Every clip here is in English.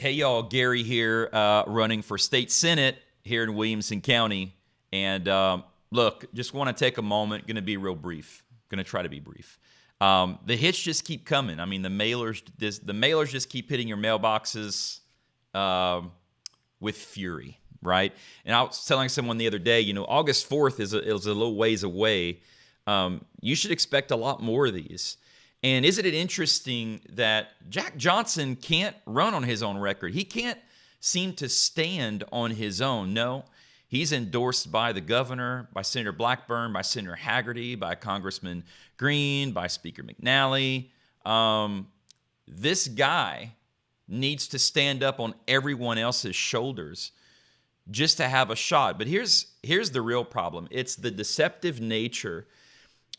Hey y'all, Gary here, running for state senate here in Williamson County. And look, just want to take a moment, going to be real brief, going to try to be brief. The hits just keep coming. I mean, the mailers just keep hitting your mailboxes with fury, right? And I was telling someone the other day, August 4th is a little ways away. You should expect a lot more of these. And isn't it interesting that Jack Johnson can't run on his own record? He can't seem to stand on his own. No, he's endorsed by the governor, by Senator Blackburn, by Senator Haggerty, by Congressman Green, by Speaker McNally. This guy needs to stand up on everyone else's shoulders just to have a shot. But here's the real problem. It's the deceptive nature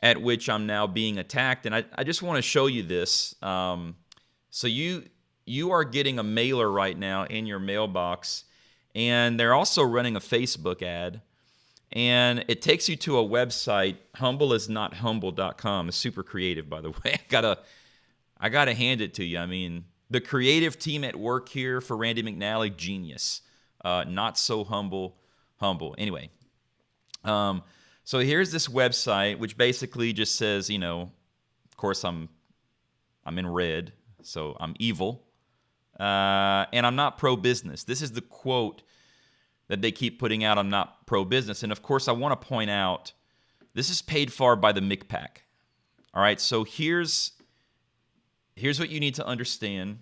at which I'm now being attacked. And I just want to show you this. So you are getting a mailer right now in your mailbox, and they're also running a Facebook ad. And it takes you to a website, humbleisnothumble.com. It's super creative, by the way. I gotta hand it to you. I mean, the creative team at work here for Randy McNally, genius. Not so humble. Anyway, so here's this website, which basically just says, of course I'm in red, so I'm evil, and I'm not pro-business. This is the quote that they keep putting out, I'm not pro-business. And of course, I want to point out, this is paid for by the MCPAC. All right, so here's what you need to understand.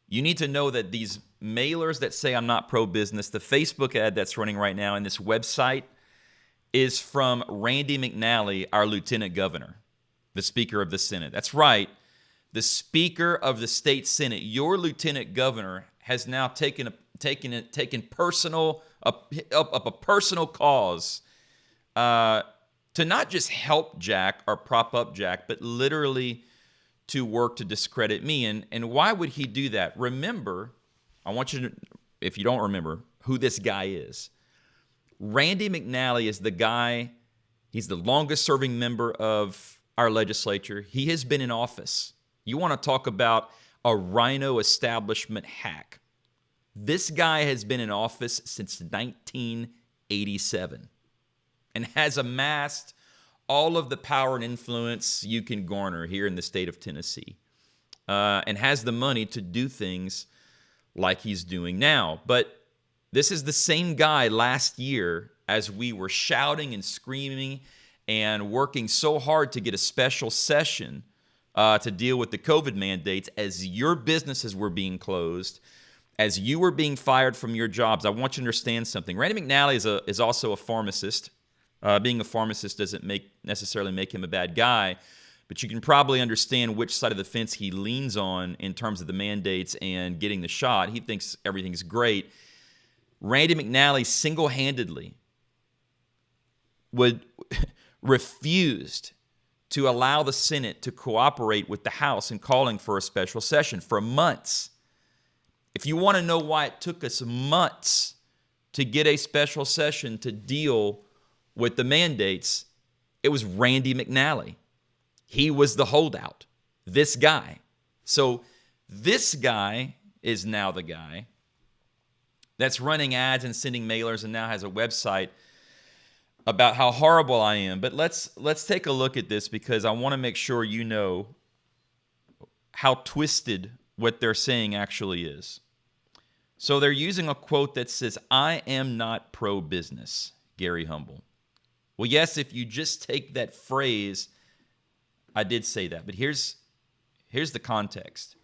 You need to know that these mailers that say I'm not pro-business, the Facebook ad that's running right now, and this website is from Randy McNally, our lieutenant governor, the Speaker of the Senate. That's right, the Speaker of the state Senate. Your lieutenant governor has now taken a personal cause to not just help Jack or prop up Jack, but literally to work to discredit me. And why would he do that? Remember, I want you to, if you don't remember, who this guy is. Randy McNally is the guy, he's the longest serving member of our legislature. He has been in office. You want to talk about a rhino establishment hack. This guy has been in office since 1987 and has amassed all of the power and influence you can garner here in the state of Tennessee, and has the money to do things like he's doing now. But this is the same guy last year, as we were shouting and screaming and working so hard to get a special session to deal with the COVID mandates, as your businesses were being closed, as you were being fired from your jobs. I want you to understand something. Randy McNally is also a pharmacist. Being a pharmacist doesn't necessarily make him a bad guy, but you can probably understand which side of the fence he leans on in terms of the mandates and getting the shot. He thinks everything's great. Randy McNally single-handedly refused to allow the Senate to cooperate with the House in calling for a special session for months. If you want to know why it took us months to get a special session to deal with the mandates, it was Randy McNally. He was the holdout, this guy. So this guy is now the guy that's running ads and sending mailers and now has a website about how horrible I am. But let's take a look at this, because I want to make sure you know how twisted what they're saying actually is. So they're using a quote that says, "I am not pro-business, Gary Humble." Well, yes, if you just take that phrase, I did say that. But here's the context.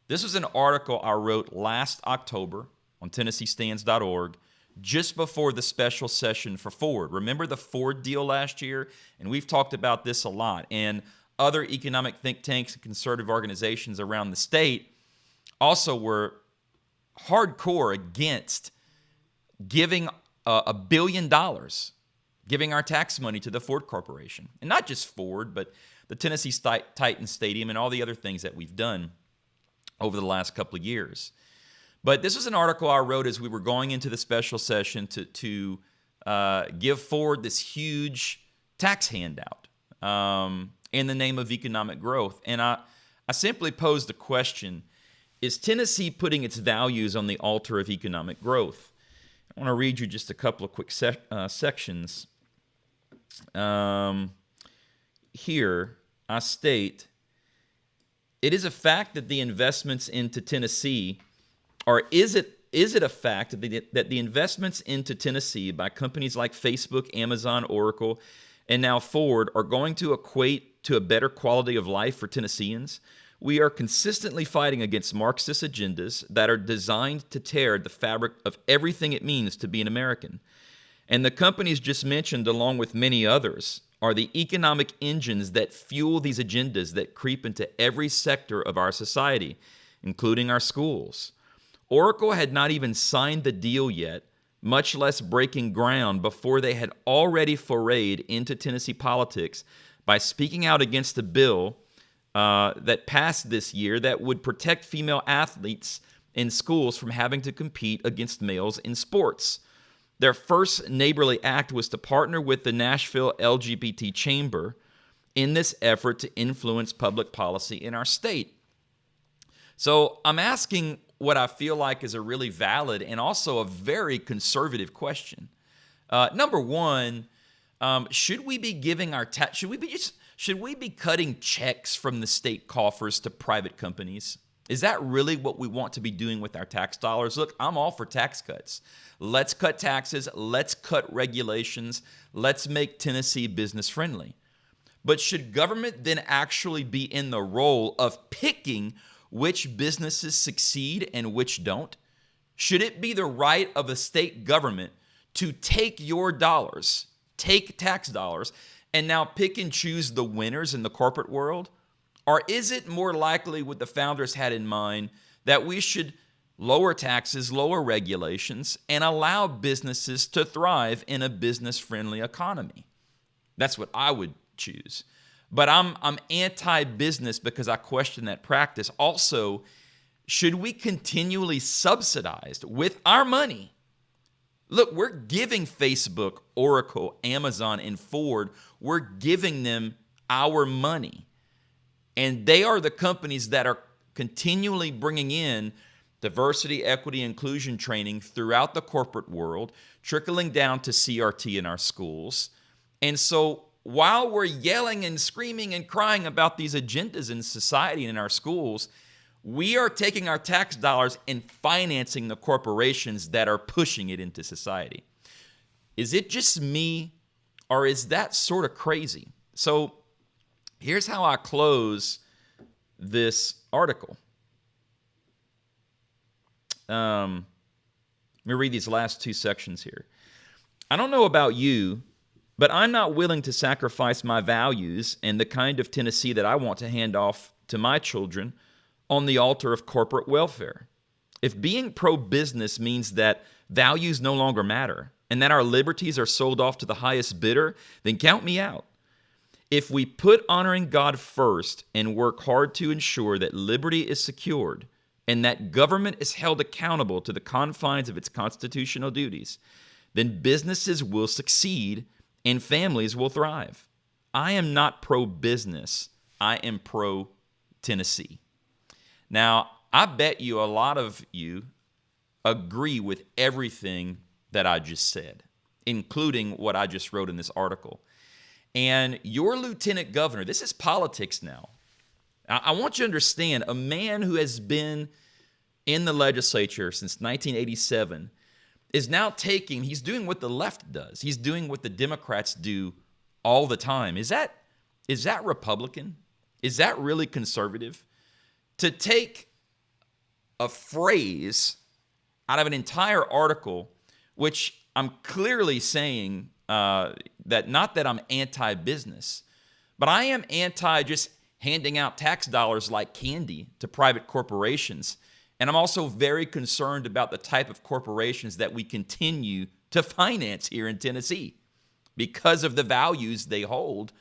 This was an article I wrote last October on TennesseeStands.org, just before the special session for Ford. Remember the Ford deal last year? And we've talked about this a lot. And other economic think tanks and conservative organizations around the state also were hardcore against giving $1 billion, giving our tax money to the Ford Corporation. And not just Ford, but the Tennessee Titans Stadium and all the other things that we've done over the last couple of years. But this was an article I wrote as we were going into the special session to give Ford this huge tax handout in the name of economic growth. And I simply posed the question, Is Tennessee putting its values on the altar of economic growth? I want to read you just a couple of quick sections. Here, I state, it is a fact that the investments into Tennessee, or is it a fact that the investments into Tennessee by companies like Facebook, Amazon, Oracle, and now Ford are going to equate to a better quality of life for Tennesseans? We are consistently fighting against Marxist agendas that are designed to tear the fabric of everything it means to be an American. And the companies just mentioned, along with many others, are the economic engines that fuel these agendas that creep into every sector of our society, including our schools. Oracle had not even signed the deal yet, much less breaking ground, before they had already forayed into Tennessee politics by speaking out against a bill that passed this year that would protect female athletes in schools from having to compete against males in sports. Their first neighborly act was to partner with the Nashville LGBT Chamber in this effort to influence public policy in our state. So I'm asking what I feel like is a really valid and also a very conservative question. Number one, should we be giving our tax? Should we be cutting checks from the state coffers to private companies? Is that really what we want to be doing with our tax dollars? Look, I'm all for tax cuts. Let's cut taxes. Let's cut regulations. Let's make Tennessee business friendly. But should government then actually be in the role of picking which businesses succeed and which don't? Should it be the right of a state government to take your dollars, take tax dollars, and now pick and choose the winners in the corporate world? Or is it more likely what the founders had in mind, that we should lower taxes, lower regulations, and allow businesses to thrive in a business-friendly economy? That's what I would choose. But I'm anti-business because I question that practice. Also, should we continually subsidize with our money? Look, we're giving Facebook, Oracle, Amazon, and Ford, we're giving them our money. And they are the companies that are continually bringing in diversity, equity, inclusion training throughout the corporate world, trickling down to CRT in our schools. And so while we're yelling and screaming and crying about these agendas in society and in our schools, we are taking our tax dollars and financing the corporations that are pushing it into society. Is it just me, or is that sort of crazy? So here's how I close this article. Let me read these last two sections here. I don't know about you, but I'm not willing to sacrifice my values and the kind of Tennessee that I want to hand off to my children on the altar of corporate welfare. If being pro-business means that values no longer matter and that our liberties are sold off to the highest bidder, then count me out. If we put honoring God first and work hard to ensure that liberty is secured and that government is held accountable to the confines of its constitutional duties, then businesses will succeed and families will thrive. I am not pro-business. I am pro-Tennessee. Now, I bet you a lot of you agree with everything that I just said, including what I just wrote in this article. And your lieutenant governor, this is politics now. I want you to understand, a man who has been in the legislature since 1987 is now he's doing what the left does. He's doing what the Democrats do all the time. Is that Republican? Is that really conservative? To take a phrase out of an entire article, which I'm clearly saying that not that I'm anti-business, but I am anti just handing out tax dollars like candy to private corporations. And I'm also very concerned about the type of corporations that we continue to finance here in Tennessee because of the values they hold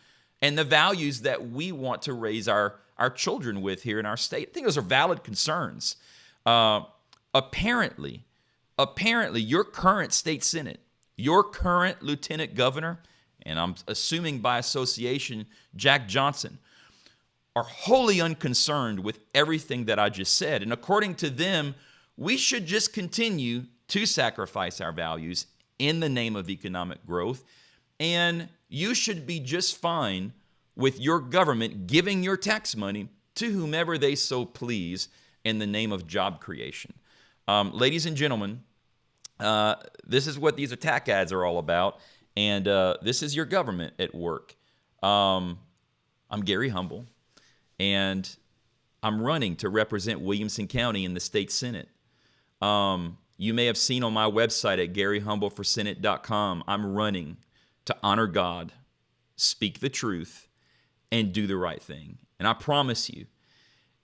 and the values that we want to raise our children with here in our state. I think those are valid concerns. Apparently, your current state senate, your current lieutenant governor, and I'm assuming by association, Jack Johnson, are wholly unconcerned with everything that I just said. And according to them, we should just continue to sacrifice our values in the name of economic growth. And you should be just fine with your government giving your tax money to whomever they so please in the name of job creation. Ladies and gentlemen, this is what these attack ads are all about. And this is your government at work. I'm Gary Humble, and I'm running to represent Williamson County in the state Senate. You may have seen on my website at GaryHumbleForSenate.com, I'm running to honor God, speak the truth, and do the right thing. And I promise you,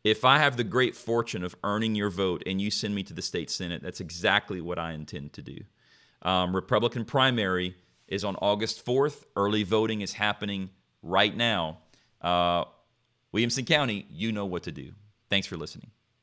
if I have the great fortune of earning your vote and you send me to the state Senate, that's exactly what I intend to do. Republican primary is on August 4th. Early voting is happening right now. Williamson County, you know what to do. Thanks for listening.